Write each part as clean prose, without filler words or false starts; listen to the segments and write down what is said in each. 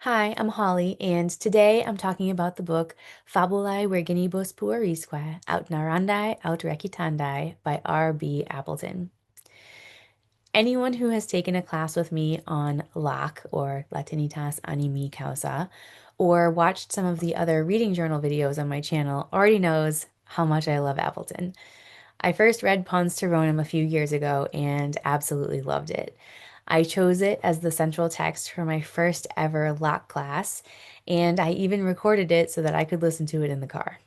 Hi, I'm Holly, and today I'm talking about the book Fabulae Virginibus Puerisque, aut Narrandae aut Recitandae by R.B. Appleton. Anyone who has taken a class with me on Locke or Latinitas Animi Causa, or watched some of the other reading journal videos on my channel already knows how much I love Appleton. I first read Pons Tyronem a few years ago and absolutely loved it. I chose it as the central text for my first ever Locke class, and I even recorded it so that I could listen to it in the car.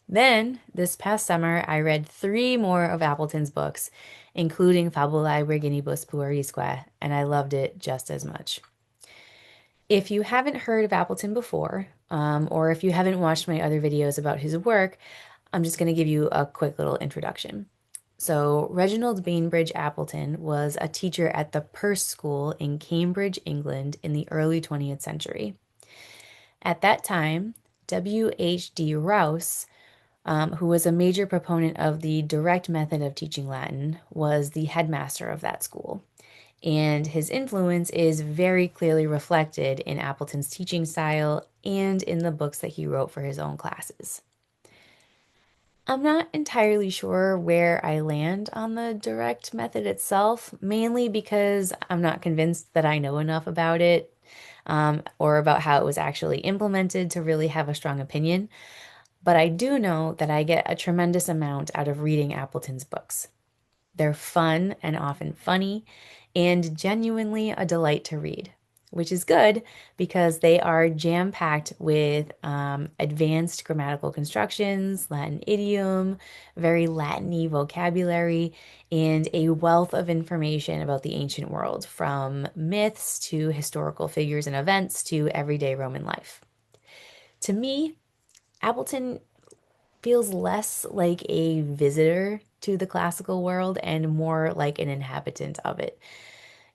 Then, this past summer, I read three more of Appleton's books, including Fabulae Virginibus Puerisque, and I loved it just as much. If you haven't heard of Appleton before, or if you haven't watched my other videos about his work, I'm just going to give you a quick little introduction. So, Reginald Bainbridge Appleton was a teacher at the Perse School in Cambridge, England, in the early 20th century. At that time, W.H.D. Rouse, who was a major proponent of the direct method of teaching Latin, was the headmaster of that school. And his influence is very clearly reflected in Appleton's teaching style and in the books that he wrote for his own classes. I'm not entirely sure where I land on the direct method itself, mainly because I'm not convinced that I know enough about it, or about how it was actually implemented to really have a strong opinion. But I do know that I get a tremendous amount out of reading Appleton's books. They're fun and often funny, and genuinely a delight to read, which is good because they are jam-packed with advanced grammatical constructions, Latin idiom, very Latin-y vocabulary, and a wealth of information about the ancient world, from myths to historical figures and events to everyday Roman life. To me, Appleton feels less like a visitor to the classical world and more like an inhabitant of it.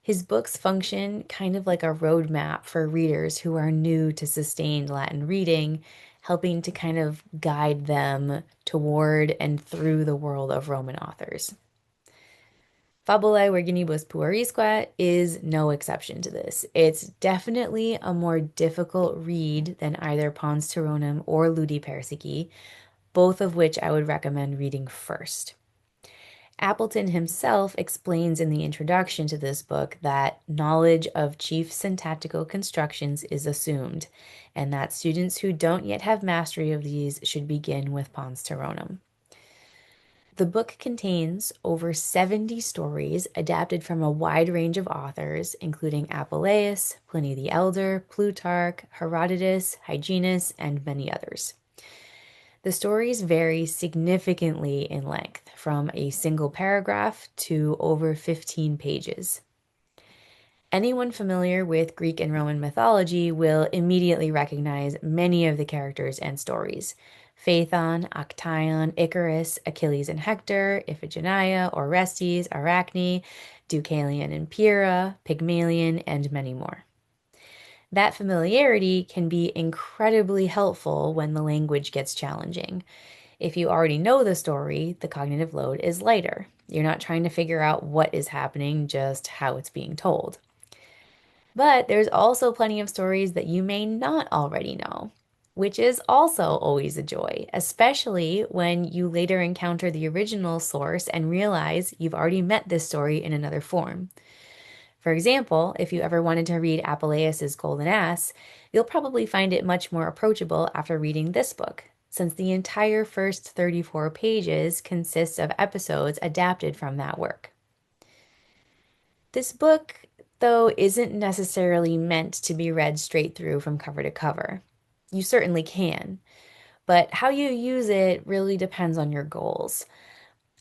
His books function kind of like a roadmap for readers who are new to sustained Latin reading, helping to kind of guide them toward and through the world of Roman authors. Fabulae Virginibus Puerisque is no exception to this. It's definitely a more difficult read than either Pons Tyronem or Ludi Persici, both of which I would recommend reading first. Appleton himself explains in the introduction to this book that knowledge of chief syntactical constructions is assumed, and that students who don't yet have mastery of these should begin with Pons Tyronem. The book contains over 70 stories adapted from a wide range of authors, including Apuleius, Pliny the Elder, Plutarch, Herodotus, Hyginus, and many others. The stories vary significantly in length, from a single paragraph to over 15 pages. Anyone familiar with Greek and Roman mythology will immediately recognize many of the characters and stories. Phaethon, Actaeon, Icarus, Achilles and Hector, Iphigenia, Orestes, Arachne, Deucalion and Pyrrha, Pygmalion, and many more. That familiarity can be incredibly helpful when the language gets challenging. If you already know the story, the cognitive load is lighter. You're not trying to figure out what is happening, just how it's being told. But there's also plenty of stories that you may not already know, which is also always a joy, especially when you later encounter the original source and realize you've already met this story in another form. For example, if you ever wanted to read Apuleius's Golden Ass, you'll probably find it much more approachable after reading this book, since the entire first 34 pages consists of episodes adapted from that work. This book, though, isn't necessarily meant to be read straight through from cover to cover. You certainly can, but how you use it really depends on your goals.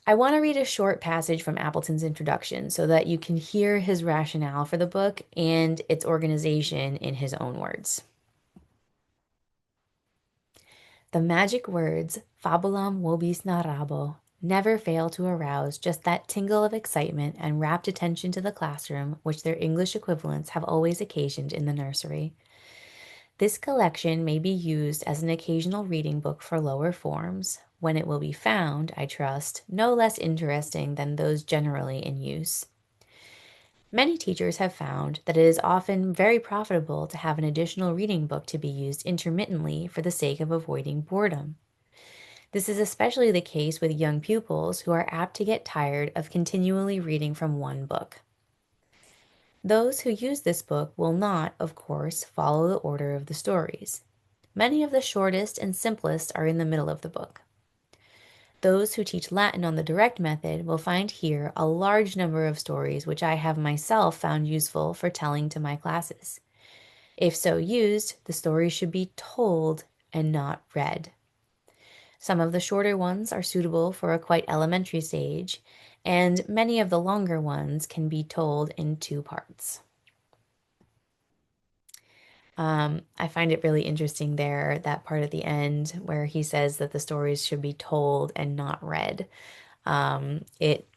I want to read a short passage from Appleton's introduction so that you can hear his rationale for the book and its organization in his own words. The magic words, fabulam vobis narrabo, never fail to arouse just that tingle of excitement and rapt attention to the classroom which their English equivalents have always occasioned in the nursery. This collection may be used as an occasional reading book for lower forms, when it will be found, I trust, no less interesting than those generally in use. Many teachers have found that it is often very profitable to have an additional reading book to be used intermittently for the sake of avoiding boredom. This is especially the case with young pupils who are apt to get tired of continually reading from one book. Those who use this book will not, of course, follow the order of the stories. Many of the shortest and simplest are in the middle of the book. Those who teach Latin on the direct method will find here a large number of stories which I have myself found useful for telling to my classes. If so used, the stories should be told and not read. Some of the shorter ones are suitable for a quite elementary stage, and many of the longer ones can be told in two parts. I find it really interesting there, that part at the end where he says that the stories should be told and not read. It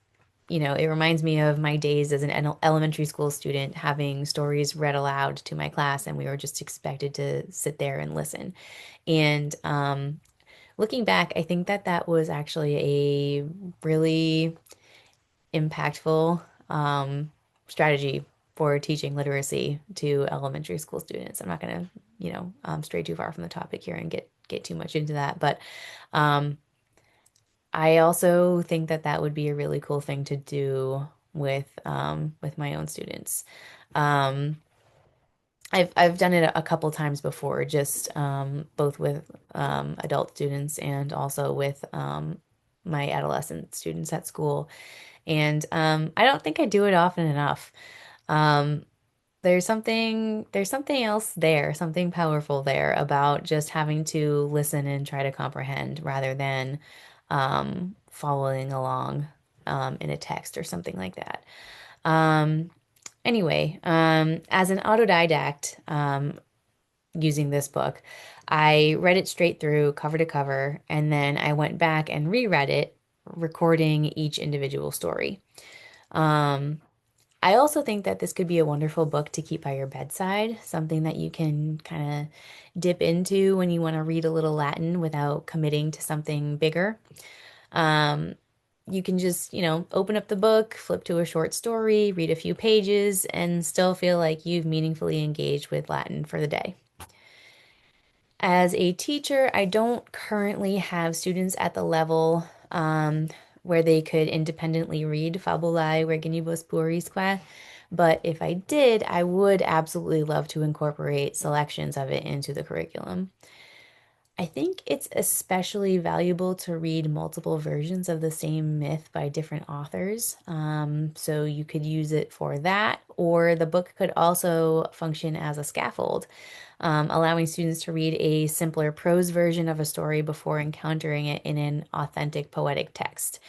it reminds me of my days as an elementary school student having stories read aloud to my class, and we were just expected to sit there and listen. And looking back, I think that that was actually a really impactful strategy for teaching literacy to elementary school students. I'm not going to, stray too far from the topic here and get too much into that, but um, I also think that that would be a really cool thing to do with my own students. Um, I've done it a couple times before, just both with adult students and also with my adolescent students at school. And I don't think I do it often enough. Um, there's something else there, something powerful there about just having to listen and try to comprehend rather than following along in a text or something like that. Um, anyway, as an autodidact, using this book, I read it straight through, cover to cover, and then I went back and reread it, recording each individual story. Um, I also think that this could be a wonderful book to keep by your bedside, something that you can kind of dip into when you want to read a little Latin without committing to something bigger. Um, you can just, open up the book, flip to a short story, read a few pages, and still feel like you've meaningfully engaged with Latin for the day. As a teacher, I don't currently have students at the level where they could independently read Fabulae Virginibus Puerisque, but if I did, I would absolutely love to incorporate selections of it into the curriculum. I think it's especially valuable to read multiple versions of the same myth by different authors. So you could use it for that, or the book could also function as a scaffold, allowing students to read a simpler prose version of a story before encountering it in an authentic poetic text.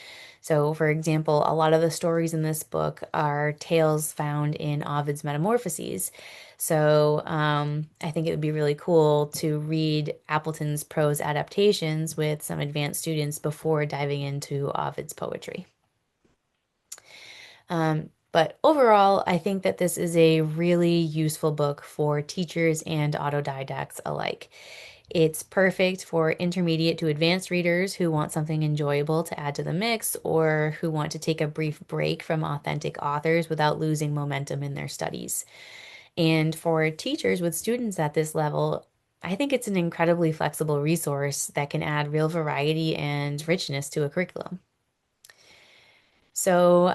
So, for example, a lot of the stories in this book are tales found in Ovid's Metamorphoses. So, I think it would be really cool to read Appleton's prose adaptations with some advanced students before diving into Ovid's poetry. But overall, I think that this is a really useful book for teachers and autodidacts alike. It's perfect for intermediate to advanced readers who want something enjoyable to add to the mix or who want to take a brief break from authentic authors without losing momentum in their studies. And for teachers with students at this level, I think it's an incredibly flexible resource that can add real variety and richness to a curriculum. So,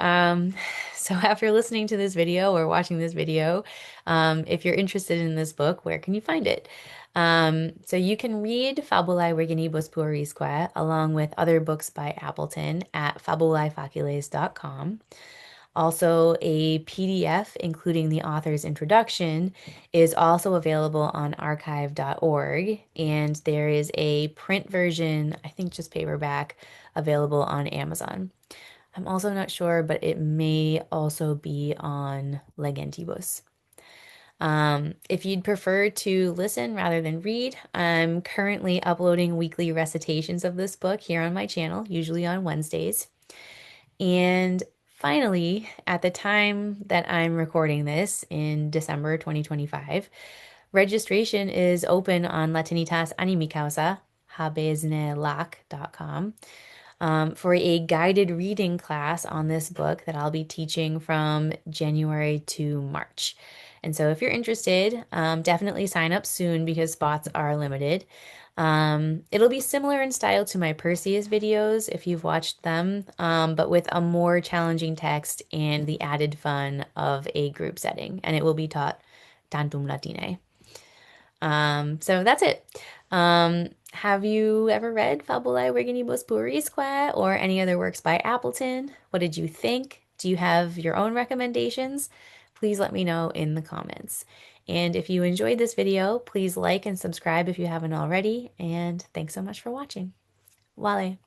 so after listening to this video or watching this video, if you're interested in this book, where can you find it? So you can read Fabulae Virginibus Puerisque along with other books by Appleton at fabulaefacules.com. Also, a PDF, including the author's introduction, is also available on archive.org, and there is a print version, I think just paperback, available on Amazon. I'm also not sure, but it may also be on Legentibus. If you'd prefer to listen rather than read, I'm currently uploading weekly recitations of this book here on my channel, usually on Wednesdays. And finally, at the time that I'm recording this in December 2025, registration is open on Latinitas Animi Causa, habesnelac.com. for a guided reading class on this book that I'll be teaching from January to March. And so if you're interested, definitely sign up soon because spots are limited. It'll be similar in style to my Perseus videos if you've watched them, but with a more challenging text and the added fun of a group setting. And it will be taught tantum latine. So that's it. Have you ever read Fabulae Virginibus Puerisque or any other works by Appleton? What did you think? Do you have your own recommendations? Please let me know in the comments. And if you enjoyed this video, please like and subscribe if you haven't already. And thanks so much for watching. Wale.